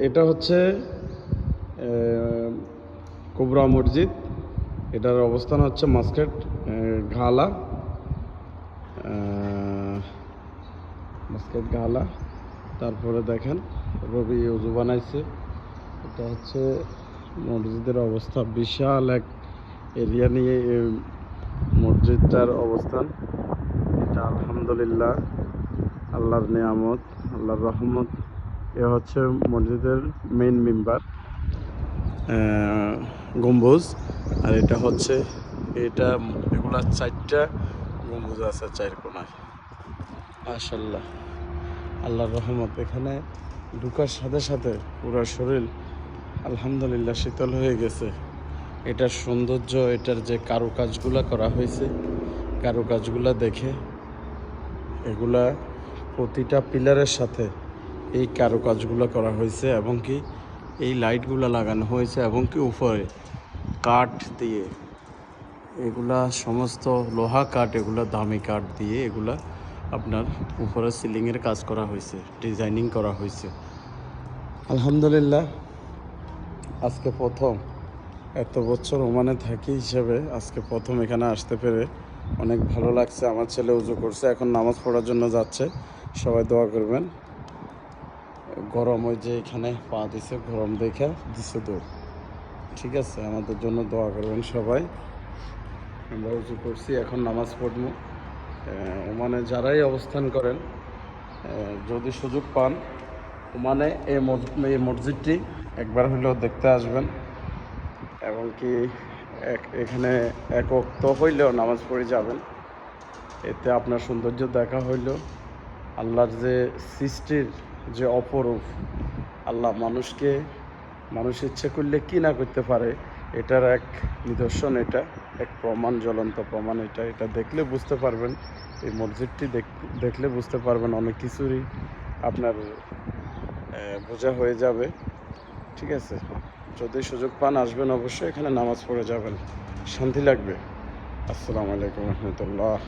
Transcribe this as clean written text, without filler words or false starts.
এটা হচ্ছে কোবরা মসজিদ। এটার অবস্থান হচ্ছে মাস্কেট ঘালা, মাস্কেট ঘালা। তারপরে দেখেন রবি উজু বানাইছে। এটা হচ্ছে মসজিদের অবস্থা, বিশাল এক এরিয়া নিয়ে মসজিদটার অবস্থান। এটা আলহামদুলিল্লাহ আল্লাহর নিয়ামত, আল্লাহর রহমত। এ হচ্ছে মসজিদের মেইন মেম্বার গম্বুজ। আর এটা হচ্ছে এগুলা 4টা গম্বুজ আছে 4 কোণায়। মাশাআল্লাহ আল্লাহর রহমত। এখানে ঢুকার সাথে সাথে পুরো শরীর আলহামদুলিল্লাহ শীতল হয়ে গেছে। এটার সৌন্দর্য, এটার যে কারুকাজগুলা করা হয়েছে, কারুকাজগুলা দেখে, এগুলা প্রতিটা পিলারের সাথে এই কারুকাজগুলো করা হয়েছে এবং কি এই লাইটগুলো লাগানো হয়েছে এবং কি উপরে কাঠ দিয়ে, এগুলা সমস্ত লোহা কাঠ, এগুলা দামি কাঠ দিয়ে এগুলা আপনার উপরে সিলিংয়ের কাজ করা হয়েছে, ডিজাইনিং করা হয়েছে। আলহামদুলিল্লাহ আজকে প্রথম, এত বছর ওমানে থাকি হিসেবে আজকে প্রথম এখানে আসতে পেরে অনেক ভালো লাগছে। আমার ছেলে উজু করছে, এখন নামাজ পড়ার জন্য যাচ্ছে। সবাই দোয়া করবেন। গরম ওই যে এখানে পা দিছে, গরম দেখে দিছে দৌড়। ঠিক আছে, আমাদের জন্য দোয়া করবেন সবাই। আমরা উজু করছি, এখন নামাজ পড়ব। ওমানে যারাই অবস্থান করেন, যদি সুযোগ পান ওমানে এই মসজিদটি একবার হলেও দেখতে আসবেন এবং কি এখানে এক ওয়াক্ত হইলেও নামাজ পড়ে যাবেন। এতে আপনার সৌন্দর্য দেখা হইল। আল্লাহর যে সৃষ্টির যে অপরূপ, আল্লাহ মানুষ ইচ্ছে করলে কি না করতে পারে, এটার এক নিদর্শন, এটা এক প্রমাণ, জ্বলন্ত প্রমাণ। এটা দেখলে বুঝতে পারবেন, এই মসজিদটি দেখলে বুঝতে পারবেন, অনেক কিছুরই আপনার বোঝা হয়ে যাবে। ঠিক আছে, যদি সুযোগ পান আসবেন অবশ্যই, এখানে নামাজ পড়ে যাবেন, শান্তি লাগবে। আসসালামু আলাইকুম রহমতুল্লাহ।